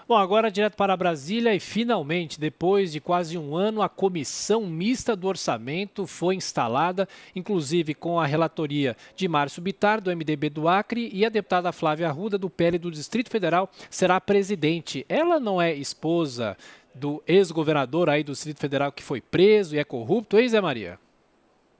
Bom, agora direto para Brasília e finalmente, depois de quase um ano, a Comissão Mista do Orçamento foi instalada, inclusive com a relatoria de Márcio Bittar, do MDB do Acre, e a deputada Flávia Arruda, do PL do Distrito Federal, será a presidente. Ela não é esposa do ex-governador aí do Distrito Federal que foi preso e é corrupto, hein, Zé Maria?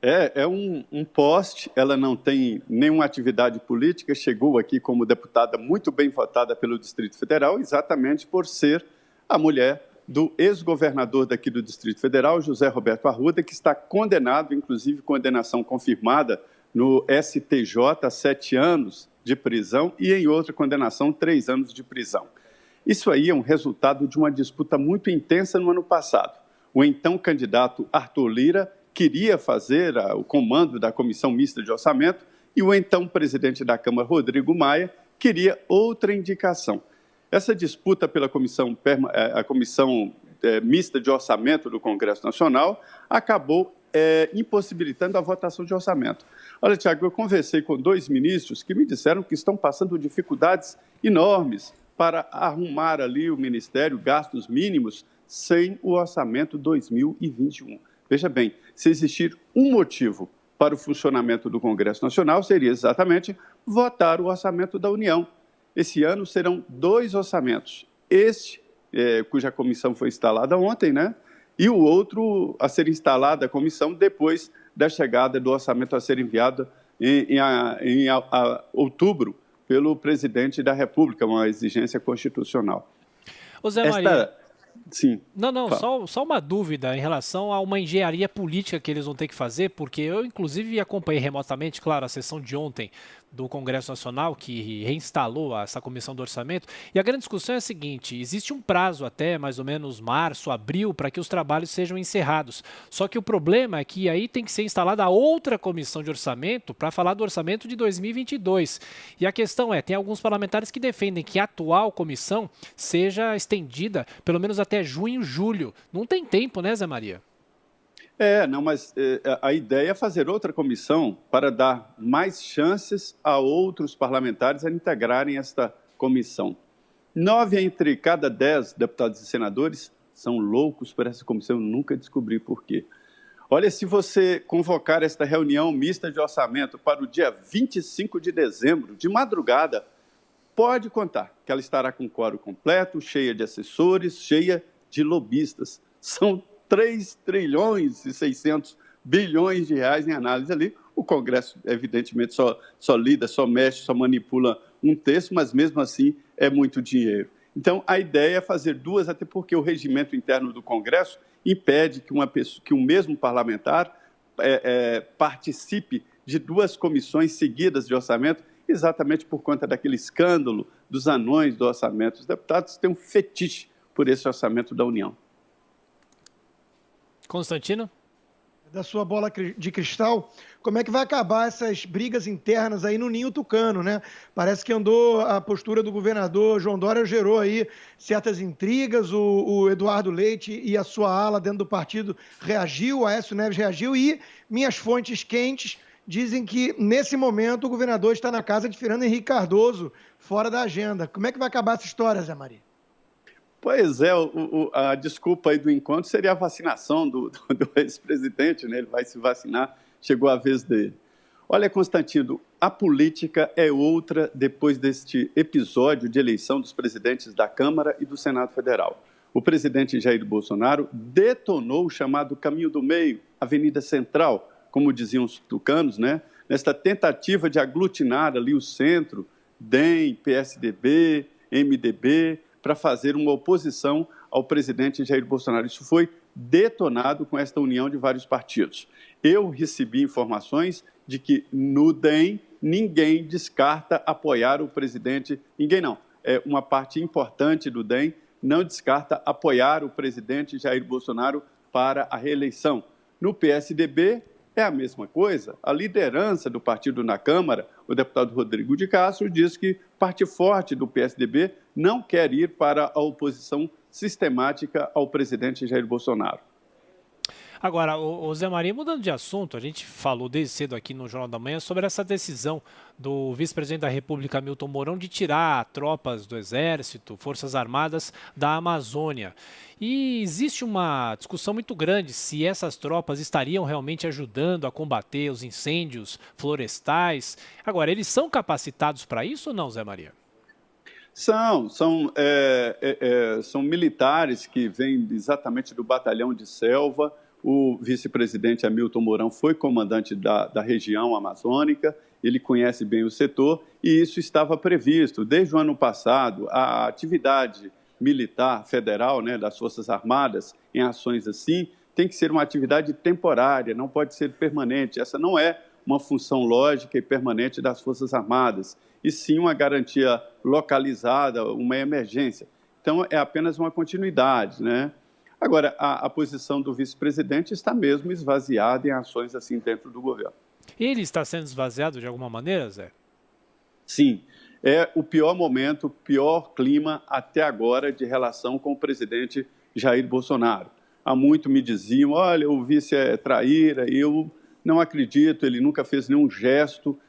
É um poste, ela não tem nenhuma atividade política, chegou aqui como deputada muito bem votada pelo Distrito Federal, exatamente por ser a mulher do ex-governador daqui do Distrito Federal, José Roberto Arruda, que está condenado, inclusive condenação confirmada no STJ, a 7 anos de prisão e em outra condenação, 3 anos de prisão. Isso aí é um resultado de uma disputa muito intensa no ano passado. O então candidato Arthur Lira queria fazer o comando da Comissão Mista de Orçamento e o então presidente da Câmara, Rodrigo Maia, queria outra indicação. Essa disputa pela Comissão Mista de Orçamento do Congresso Nacional acabou impossibilitando a votação de orçamento. Olha, Tiago, eu conversei com 2 ministros que me disseram que estão passando dificuldades enormes para arrumar ali o Ministério, gastos mínimos, sem o orçamento 2021. Veja bem, se existir um motivo para o funcionamento do Congresso Nacional, seria exatamente votar o orçamento da União. Esse ano serão 2 orçamentos. Este, cuja comissão foi instalada ontem, né? E o outro a ser instalada a comissão depois da chegada do orçamento a ser enviado em outubro pelo presidente da República, uma exigência constitucional. Ô Zé Maria, sim. Não, só uma dúvida em relação a uma engenharia política que eles vão ter que fazer, porque eu, inclusive, acompanhei remotamente, claro, a sessão de ontem do Congresso Nacional, que reinstalou essa comissão do orçamento, e a grande discussão é a seguinte: existe um prazo até mais ou menos março, abril, para que os trabalhos sejam encerrados. Só que o problema é que aí tem que ser instalada outra comissão de orçamento para falar do orçamento de 2022. E a questão é, tem alguns parlamentares que defendem que a atual comissão seja estendida pelo menos até junho, julho. Não tem tempo, né, Zé Maria? Mas a ideia é fazer outra comissão para dar mais chances a outros parlamentares a integrarem esta comissão. 9 entre cada 10 deputados e senadores são loucos por essa comissão, eu nunca descobri por quê. Olha, se você convocar esta reunião mista de orçamento para o dia 25 de dezembro, de madrugada, pode contar que ela estará com quórum completo, cheia de assessores, cheia de lobistas. São 3 trilhões e 600 bilhões de reais em análise ali. O Congresso, evidentemente, só lida, só mexe, só manipula um terço, mas mesmo assim é muito dinheiro. Então, a ideia é fazer 2, até porque o regimento interno do Congresso impede que um mesmo parlamentar participe de 2 comissões seguidas de orçamento, exatamente por conta daquele escândalo dos anões do orçamento. Os deputados têm um fetiche por esse orçamento da União. Constantino? Da sua bola de cristal, como é que vai acabar essas brigas internas aí no ninho tucano, né? Parece que andou a postura do governador João Dória, gerou aí certas intrigas, o Eduardo Leite e a sua ala dentro do partido reagiu, o Aécio Neves reagiu e minhas fontes quentes dizem que nesse momento o governador está na casa de Fernando Henrique Cardoso, fora da agenda. Como é que vai acabar essa história, Zé Maria? Pois é, a desculpa aí do encontro seria a vacinação do ex-presidente, né? Ele vai se vacinar, chegou a vez dele. Olha, Constantino, a política é outra depois deste episódio de eleição dos presidentes da Câmara e do Senado Federal. O presidente Jair Bolsonaro detonou o chamado Caminho do Meio, Avenida Central, como diziam os tucanos, né? Nesta tentativa de aglutinar ali o centro, DEM, PSDB, MDB, para fazer uma oposição ao presidente Jair Bolsonaro. Isso foi detonado com esta união de vários partidos. Eu recebi informações de que no DEM ninguém descarta apoiar o presidente, ninguém não, uma parte importante do DEM não descarta apoiar o presidente Jair Bolsonaro para a reeleição. No PSDB é a mesma coisa. A liderança do partido na Câmara, o deputado Rodrigo de Castro, diz que parte forte do PSDB não quer ir para a oposição sistemática ao presidente Jair Bolsonaro. Agora, o Zé Maria, mudando de assunto, a gente falou desde cedo aqui no Jornal da Manhã sobre essa decisão do vice-presidente da República, Hamilton Mourão, de tirar tropas do Exército, Forças Armadas da Amazônia. E existe uma discussão muito grande se essas tropas estariam realmente ajudando a combater os incêndios florestais. Agora, eles são capacitados para isso ou não, Zé Maria? São militares que vêm exatamente do batalhão de selva. O vice-presidente Hamilton Mourão foi comandante da região amazônica, ele conhece bem o setor e isso estava previsto. Desde o ano passado, a atividade militar federal, né, das Forças Armadas, em ações assim, tem que ser uma atividade temporária, não pode ser permanente. Essa não é uma função lógica e permanente das Forças Armadas, e sim uma garantia localizada, uma emergência. Então, é apenas uma continuidade, né? Agora, a posição do vice-presidente está mesmo esvaziada em ações assim dentro do governo. Ele está sendo esvaziado de alguma maneira, Zé? Sim, é o pior momento, o pior clima até agora de relação com o presidente Jair Bolsonaro. Há muito me diziam, olha, o vice é traíra, eu não acredito, ele nunca fez nenhum gesto.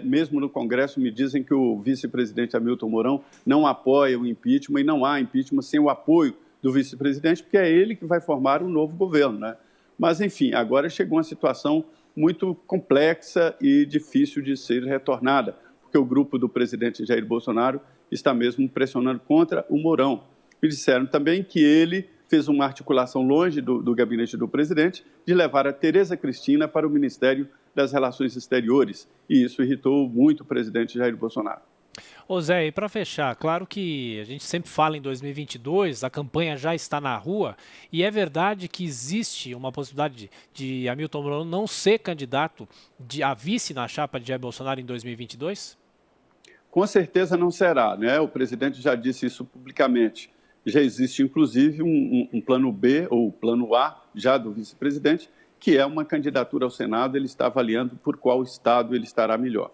Mesmo no Congresso me dizem que o vice-presidente Hamilton Mourão não apoia o impeachment e não há impeachment sem o apoio do vice-presidente, porque é ele que vai formar um novo governo, né? Mas, enfim, agora chegou uma situação muito complexa e difícil de ser retornada, porque o grupo do presidente Jair Bolsonaro está mesmo pressionando contra o Mourão. Me disseram também que ele fez uma articulação longe do gabinete do presidente de levar a Tereza Cristina para o Ministério das Relações Exteriores, e isso irritou muito o presidente Jair Bolsonaro. Ô Zé, e para fechar, claro que a gente sempre fala em 2022, a campanha já está na rua, e é verdade que existe uma possibilidade de Hamilton Mourão não ser candidato a vice na chapa de Jair Bolsonaro em 2022? Com certeza não será, né? O presidente já disse isso publicamente. Já existe, inclusive, um plano B ou plano A, já do vice-presidente, que é uma candidatura ao Senado, ele está avaliando por qual estado ele estará melhor.